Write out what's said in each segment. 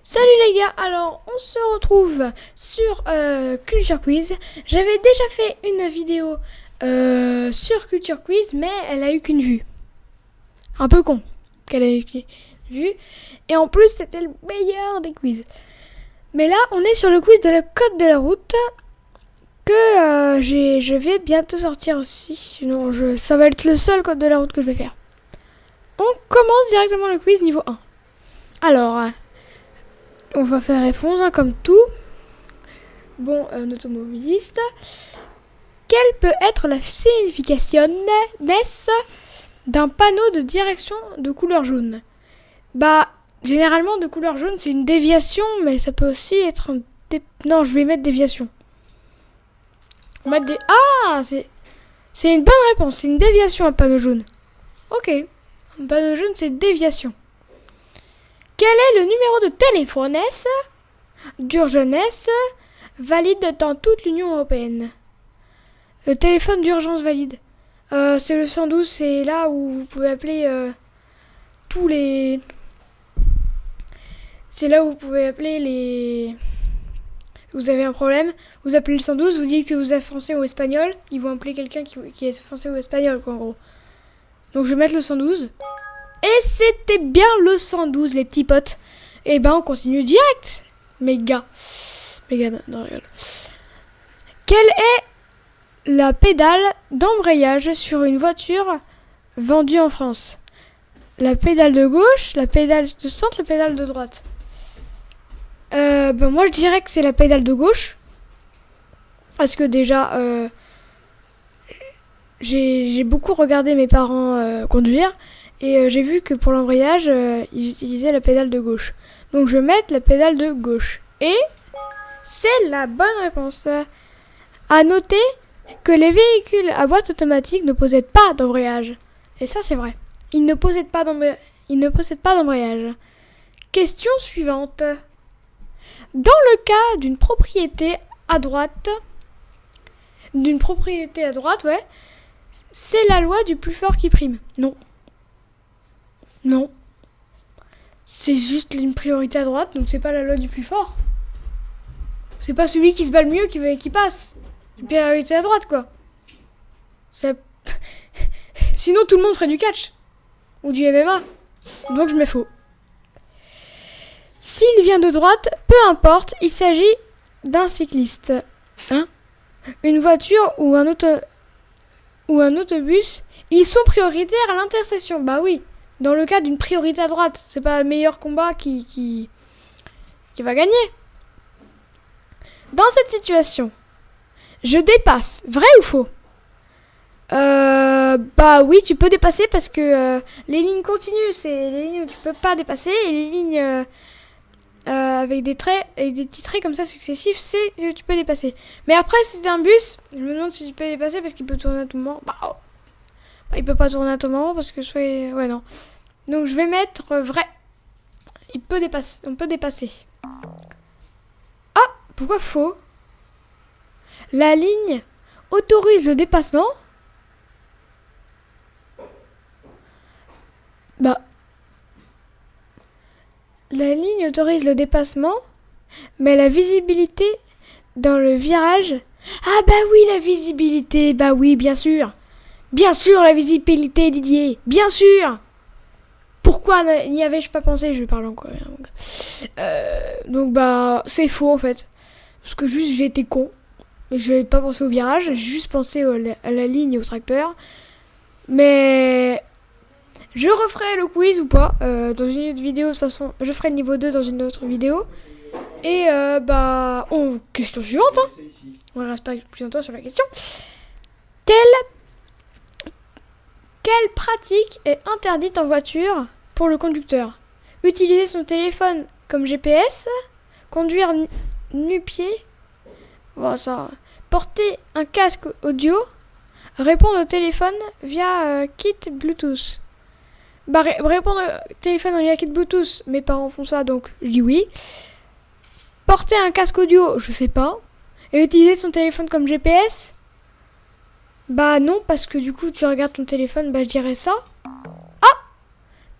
Salut les gars, alors on se retrouve sur Culture Quiz. J'avais déjà fait une vidéo sur Culture Quiz, mais elle a eu qu'une vue. Un peu con qu'elle a eu qu'une vue. Et en plus c'était le meilleur des quiz. Mais là on est sur le quiz de la code de la route que je vais bientôt sortir aussi. Sinon ça va être le seul code de la route que je vais faire. On commence directement le quiz niveau 1. Alors... on va faire réponse comme tout bon automobiliste. Quelle peut être la signification d'un panneau de direction de couleur jaune? Bah, généralement de couleur jaune c'est une déviation, mais ça peut aussi être un... Non, je vais mettre déviation. On va mettre des... Ah, c'est une bonne réponse, c'est une déviation un panneau jaune. Ok, un panneau jaune c'est déviation. Quel est le numéro de téléphone d'urgence valide dans toute l'Union européenne? Le téléphone d'urgence valide. C'est le 112, c'est là où vous pouvez appeler tous les... C'est là où vous pouvez appeler les... Vous avez un problème, vous appelez le 112, vous dites que vous êtes français ou espagnol, ils vont appeler quelqu'un qui est français ou espagnol, quoi, en gros. Donc je vais mettre le 112. Et c'était bien le 112, les petits potes. Et ben on continue direct. Méga, non, regarde. Quelle est la pédale d'embrayage sur une voiture vendue en France? La pédale de gauche, la pédale de centre, la pédale de droite? Ben moi je dirais que c'est la pédale de gauche. Parce que déjà, j'ai beaucoup regardé mes parents conduire. Et j'ai vu que pour l'embrayage, ils utilisaient la pédale de gauche. Donc je vais mettre la pédale de gauche. Et c'est la bonne réponse. À noter que les véhicules à boîte automatique ne possèdent pas d'embrayage. Et ça c'est vrai. Ils ne possèdent pas d'embrayage. Question suivante. Dans le cas d'une propriété à droite, ouais, c'est la loi du plus fort qui prime. Non. Non. C'est juste une priorité à droite, donc c'est pas la loi du plus fort. C'est pas celui qui se bat le mieux qui passe. Une priorité à droite, quoi. Sinon, tout le monde ferait du catch. Ou du MMA. Donc je mets faux. S'il vient de droite, peu importe, il s'agit d'un cycliste. Hein? Une voiture ou un autobus, ils sont prioritaires à l'intersection. Bah oui. Dans le cas d'une priorité à droite, c'est pas le meilleur combat qui va gagner. Dans cette situation, je dépasse, vrai ou faux? Bah oui, tu peux dépasser parce que les lignes continues, c'est les lignes où tu peux pas dépasser, et les lignes avec des petits traits comme ça successifs, tu peux dépasser. Mais après, si c'est un bus, je me demande si tu peux dépasser parce qu'il peut tourner à tout moment. Il peut pas tourner à tout moment parce que ouais, non. Donc je vais mettre vrai. On peut dépasser. Ah, pourquoi faux? La ligne autorise le dépassement. Bah, la ligne autorise le dépassement, mais la visibilité dans le virage. Ah bah oui, la visibilité, bah oui, bien sûr. Bien sûr, la visibilité, Didier. Bien sûr. Pourquoi n'y avais-je pas pensé? Je parle encore. Donc bah, c'est faux en fait. Parce que juste j'ai été con. Je n'avais pas pensé au virage. J'ai juste pensé à la ligne et au tracteur. Mais je referai le quiz ou pas dans une autre vidéo. De toute façon, je ferai le niveau 2 dans une autre vidéo. Et question suivante. Hein. On ne reste pas plus longtemps sur la question. Quelle pratique est interdite en voiture pour le conducteur? Utiliser son téléphone comme GPS, conduire nu-pied, porter un casque audio, répondre au téléphone via kit Bluetooth. Bah répondre au téléphone via kit Bluetooth, mes parents font ça donc je dis oui. Porter un casque audio, je sais pas. Et utiliser son téléphone comme GPS? Bah non, parce que du coup tu regardes ton téléphone, bah je dirais ça. Ah!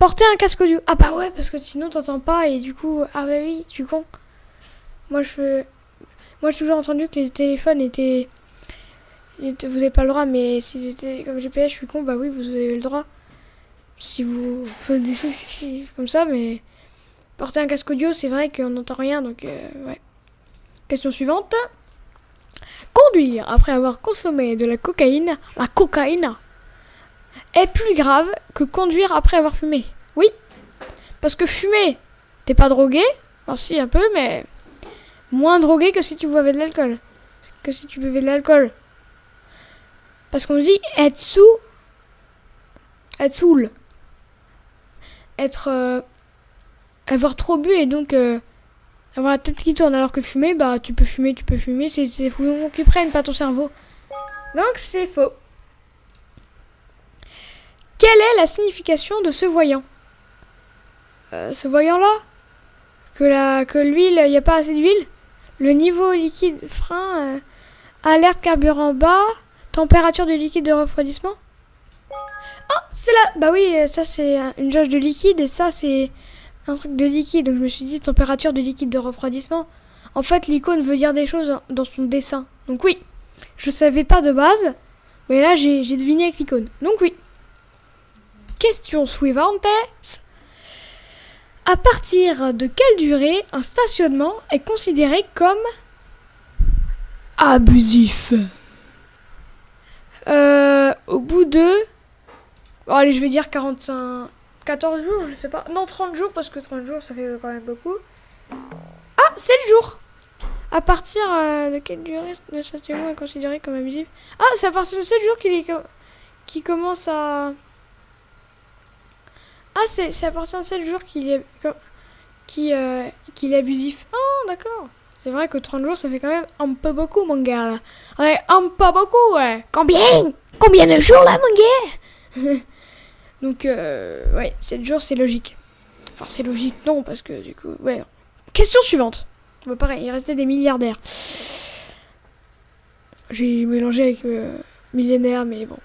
Porter un casque audio. Ah bah ouais, parce que sinon t'entends pas et du coup... Ah bah oui, je suis con. Moi j'ai toujours entendu que les téléphones étaient... Vous n'avez pas le droit, mais s'ils étaient comme GPS, je suis con, bah oui, vous avez le droit. Si vous faites des soucis comme ça, mais... Porter un casque audio, c'est vrai qu'on n'entend rien, donc ouais. Question suivante. Conduire après avoir consommé de la cocaïne est plus grave que conduire après avoir fumé. Oui, parce que fumer, t'es pas drogué, enfin si un peu, mais moins drogué que si tu buvais de l'alcool. Parce qu'on dit être saoul, avoir trop bu et donc avoir la tête qui tourne, alors que fumer, bah tu peux fumer, c'est les poumons qui prennent, pas ton cerveau. Donc c'est faux. Quelle est la signification de ce voyant? Ce voyant-là, que l'huile, il n'y a pas assez d'huile. Le niveau liquide frein, alerte carburant bas, température du liquide de refroidissement. Oh, c'est là. Bah oui, ça c'est une jauge de liquide et ça c'est un truc de liquide. Donc je me suis dit température de liquide de refroidissement. En fait, l'icône veut dire des choses dans son dessin. Donc oui, je savais pas de base, mais là j'ai deviné avec l'icône. Donc oui. Question suivante. À partir de quelle durée un stationnement est considéré comme abusif? Au bout de... Bon, allez, je vais dire 14 jours, je sais pas. Non, 30 jours, parce que 30 jours, ça fait quand même beaucoup. Ah, 7 jours. À partir de quelle durée le stationnement est considéré comme abusif? Ah, c'est à partir de 7 jours qu'il commence à... Ah, c'est à partir de 7 jours qu'il est abusif. Ah, d'accord. C'est vrai que 30 jours, ça fait quand même un peu beaucoup, mon gars, là. Ouais, un peu beaucoup, ouais. Combien de jours, là, mon gars? Donc, ouais, 7 jours, c'est logique. Enfin, c'est logique, non, parce que, du coup, ouais. Question suivante. Bah, pareil, il restait des milliardaires. J'ai mélangé avec millénaire, mais bon.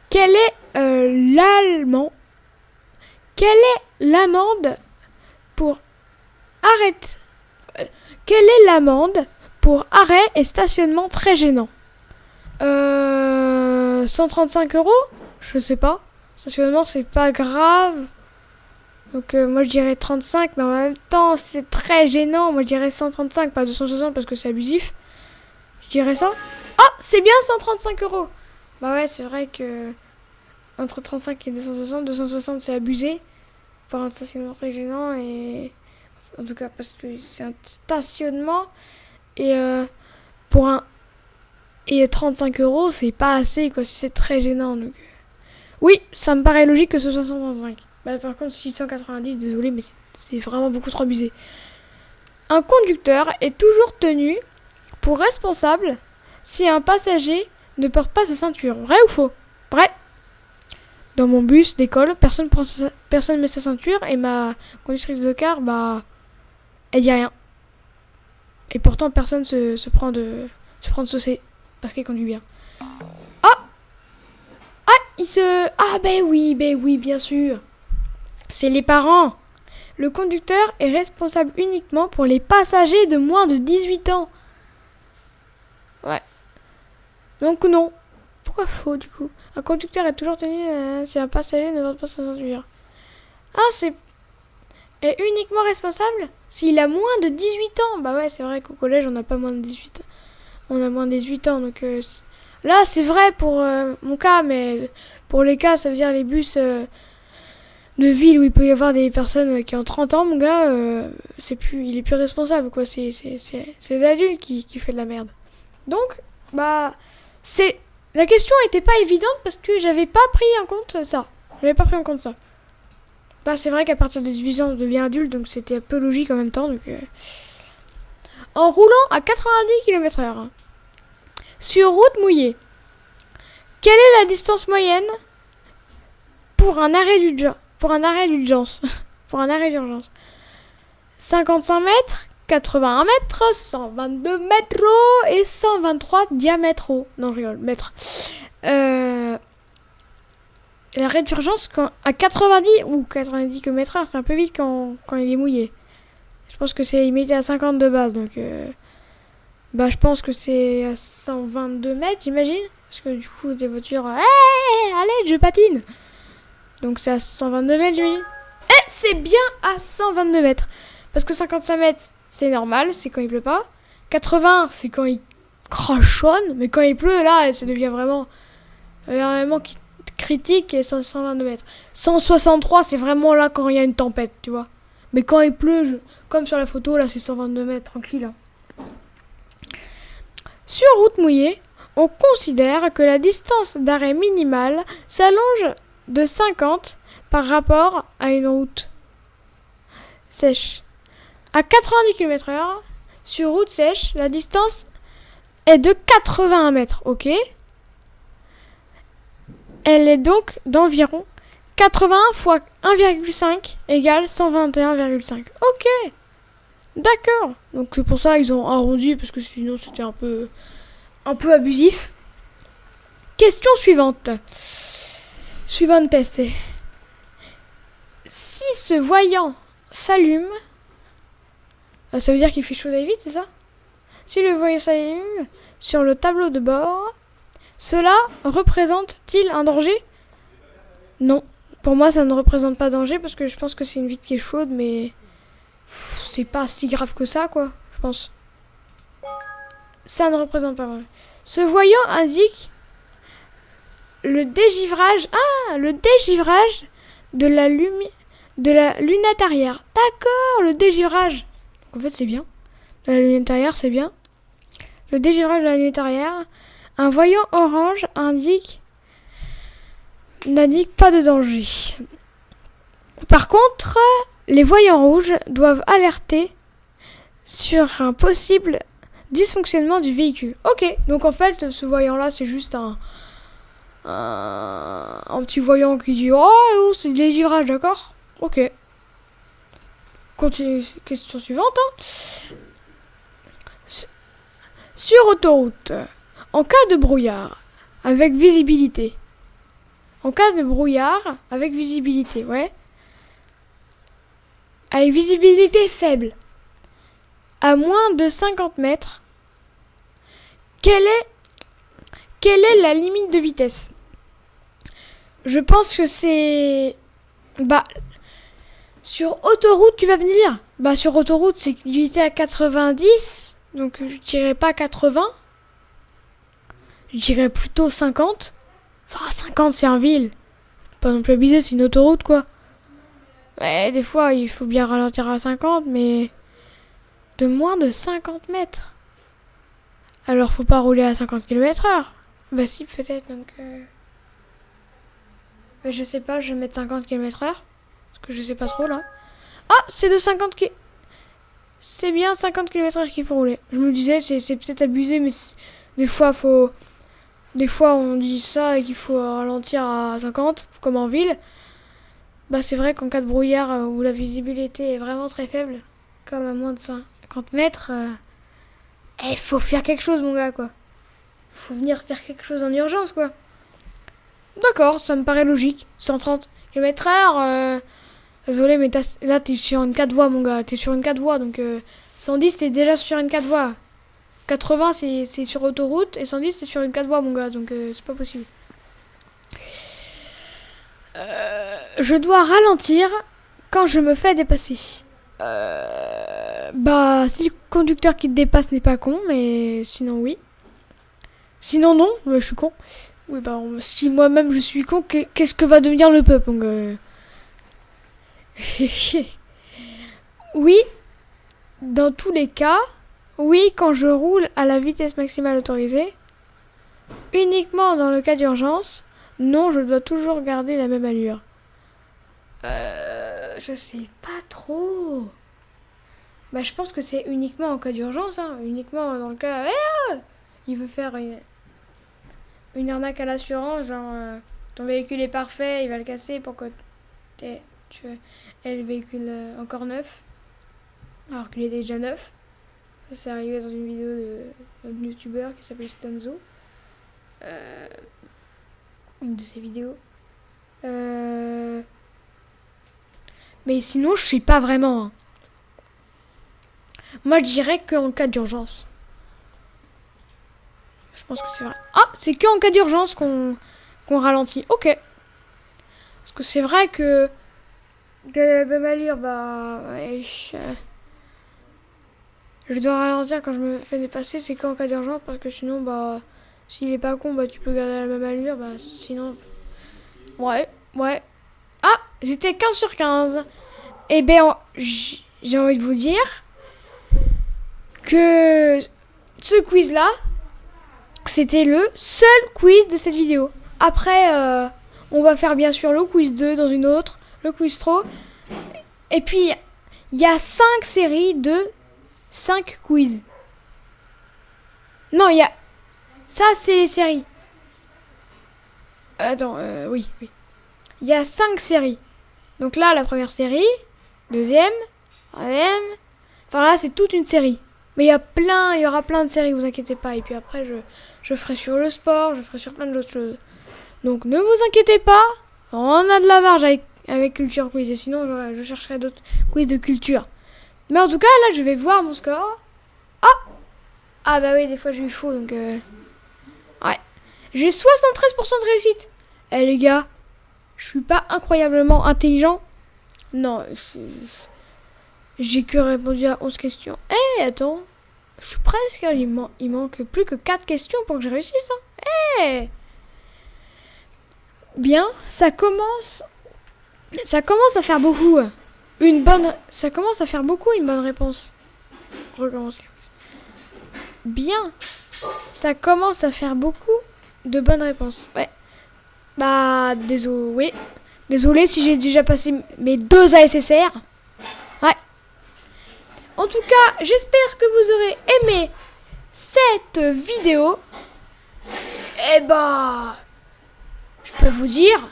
Quelle est l'amende pour arrêt? Quelle est l'amende pour arrêt et stationnement très gênant? 135 €? Je sais pas. Stationnement, c'est pas grave. Donc moi je dirais 35, mais en même temps c'est très gênant. Moi je dirais 135, pas 260 parce que c'est abusif. Je dirais ça. Ah, c'est bien 135 €. Bah ouais, c'est vrai que entre 35 et 260 c'est abusé pour un stationnement très gênant, et en tout cas parce que c'est un stationnement, et pour un 35 € c'est pas assez quoi, c'est très gênant. Donc oui, ça me paraît logique que ce soit 135. Bah, par contre 690, désolé, mais c'est vraiment beaucoup trop abusé. Un conducteur est toujours tenu pour responsable si un passager ne porte pas sa ceinture. Vrai ou faux? Vrai. Dans mon bus d'école, personne met sa ceinture, et ma conductrice de car, bah, elle dit rien. Et pourtant, personne se prend de saucer parce qu'elle conduit bien. Ah, ah, ben oui, bien sûr. C'est les parents. Le conducteur est responsable uniquement pour les passagers de moins de 18 ans. Ouais. Donc non. Pourquoi faux du coup? Un conducteur est toujours tenu si un passager ne porte pas sa ceinture. Ah, est uniquement responsable s'il a moins de 18 ans. Bah ouais, c'est vrai qu'au collège, on n'a pas moins de 18 ans. On a moins de 18 ans, donc là, c'est vrai pour mon cas, mais pour les cas, ça veut dire les bus de ville où il peut y avoir des personnes qui ont 30 ans, mon gars, il est plus responsable, quoi. C'est l'adulte qui fait de la merde. Donc, bah, la question était pas évidente parce que j'avais pas pris en compte ça. Bah, c'est vrai qu'à partir des 18 ans, on devient adulte, donc c'était un peu logique en même temps. Donc, en roulant à 90 km/h sur route mouillée, quelle est la distance moyenne pour un arrêt d'urgence? 55 mètres, 81 mètres, 122 mètres et 123 diamètres. Non, je rigole, mètres. l'arrêt d'urgence à 90 ou 90 km/h, c'est un peu vite quand il est mouillé. Je pense que c'est limité à 50 de base, donc bah je pense que c'est à 122 mètres, j'imagine. Parce que du coup, des voitures, allez, je patine. Donc c'est à 122 mètres, j'imagine. C'est bien à 122 mètres. Parce que 55 mètres, c'est normal, c'est quand il pleut pas. 80, c'est quand il crachonne. Mais quand il pleut, là, ça devient vraiment critique et 122 mètres. 163, c'est vraiment là quand il y a une tempête, tu vois. Mais quand il pleut, comme sur la photo, là, c'est 122 mètres, tranquille. Hein. Sur route mouillée, on considère que la distance d'arrêt minimale s'allonge de 50 par rapport à une route sèche. À 90 km/h, sur route sèche, la distance est de 81 mètres, ok. Elle est donc d'environ 80 fois 1,5 égale 121,5. Ok, d'accord. Donc c'est pour ça qu'ils ont arrondi, parce que sinon c'était un peu abusif. Question suivante. Suivante testée. Si ce voyant s'allume, ça veut dire qu'il fait chaud d'aller vite, c'est ça? Si le voyant s'allume sur le tableau de bord, cela représente-t-il un danger? Non. Pour moi, ça ne représente pas danger parce que je pense que c'est une vitre qui est chaude, mais c'est pas si grave que ça, quoi, je pense. Ça ne représente pas danger. Ce voyant indique le dégivrage. Ah, le dégivrage de la lunette arrière. D'accord, le dégivrage. Donc en fait, c'est bien. La lunette arrière, c'est bien. Le dégivrage de la lunette arrière. Un voyant orange n'indique pas de danger. Par contre, les voyants rouges doivent alerter sur un possible dysfonctionnement du véhicule. Ok, donc en fait, ce voyant-là, c'est juste un petit voyant qui dit « Oh, c'est le dégivrage, d'accord ?» Ok. Continue, question suivante. Hein. Sur autoroute, en cas de brouillard, avec visibilité. En cas de brouillard, avec visibilité, ouais. Avec visibilité faible, à moins de 50 mètres, quelle est la limite de vitesse? Je pense que c'est... Bah, sur autoroute, tu vas me dire. Bah, sur autoroute, c'est limité à 90, donc je dirais pas 80. Je dirais plutôt 50. Enfin, 50, c'est un ville. Pas non plus abusé, c'est une autoroute, quoi. Ouais, des fois, il faut bien ralentir à 50, mais de moins de 50 mètres. Alors, faut pas rouler à 50 km/h. Bah si, peut-être, donc... Mais je sais pas, je vais mettre 50 km/h. Parce que je sais pas trop, là. Ah, c'est de 50 km... C'est bien 50 km/h qu'il faut rouler. Je me disais, c'est peut-être abusé, mais des fois, faut... Des fois, on dit ça et qu'il faut ralentir à 50, comme en ville. Bah c'est vrai qu'en cas de brouillard où la visibilité est vraiment très faible, comme à moins de 50 mètres, faut faire quelque chose, mon gars, quoi. Faut venir faire quelque chose en urgence, quoi. D'accord, ça me paraît logique. 130 km/h, désolé, mais là, t'es sur une 4 voies, mon gars. T'es sur une 4 voies, donc 110, t'es déjà sur une 4 voies. 80, c'est sur autoroute, et 110, t'es sur une 4 voies, mon gars, donc c'est pas possible. Je dois ralentir quand je me fais dépasser. Bah, si le conducteur qui te dépasse n'est pas con, mais sinon oui. Sinon non, je suis con. Oui, bah, si moi-même je suis con, qu'est-ce que va devenir le peuple, donc Oui, dans tous les cas, oui, quand je roule à la vitesse maximale autorisée. Uniquement dans le cas d'urgence, non, je dois toujours garder la même allure. Je sais pas trop. Bah, je pense que c'est uniquement en cas d'urgence, hein. Uniquement dans le cas... il veut faire une arnaque à l'assurance, genre... ton véhicule est parfait, il va le casser pour que tu aies le véhicule encore neuf. Alors qu'il était déjà neuf. Ça, c'est arrivé dans une vidéo d'un youtubeur qui s'appelle Stanzo. Une de ses vidéos. Mais sinon, je sais pas vraiment. Hein. Moi, je dirais qu'en cas d'urgence. Je pense que c'est vrai. Ah, c'est qu'en cas d'urgence qu'on ralentit. Ok. Parce que c'est vrai que de la même allure, bah... Ouais, je dois ralentir quand je me fais dépasser. C'est qu'en cas d'urgence. Parce que sinon, bah... S'il est pas con, bah tu peux garder la même allure. Bah sinon... Ouais. Ah, j'étais 15 sur 15. Eh ben, j'ai envie de vous dire que ce quiz-là, c'était le seul quiz de cette vidéo. Après, on va faire bien sûr le quiz 2 dans une autre, le quiz trop. Et puis, il y a 5 séries de 5 quiz. Non, il y a... Ça, c'est les séries. Attends, oui. Il y a 5 séries. Donc là, la première série, deuxième, troisième... Enfin là, c'est toute une série. Mais il y aura plein de séries, vous inquiétez pas. Et puis après, je ferai sur le sport, je ferai sur plein d'autres choses. Donc ne vous inquiétez pas, on a de la marge avec Culture Quiz. Et sinon, je chercherai d'autres quiz de culture. Mais en tout cas, là, je vais voir mon score. Ah bah oui, des fois j'ai eu faux, donc... Ouais. J'ai 73% de réussite. Eh les gars, je suis pas incroyablement intelligent. Non, j'ai que répondu à 11 questions. Eh, attends. Je suis presque... Il manque plus que 4 questions pour que je réussisse. Hein. Bien, ça commence à faire beaucoup. Ça commence à faire beaucoup une bonne réponse. Recommence. Bien. Ça commence à faire beaucoup de bonnes réponses. Ouais. Bah, désolé. Désolé si j'ai déjà passé mes 2 ASSR. Ouais. En tout cas, j'espère que vous aurez aimé cette vidéo. Et bah, je peux vous dire,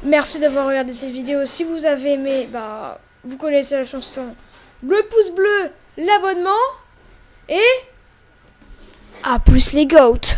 merci d'avoir regardé cette vidéo. Si vous avez aimé, bah, vous connaissez la chanson. Le pouce bleu, l'abonnement. Et à plus les goats.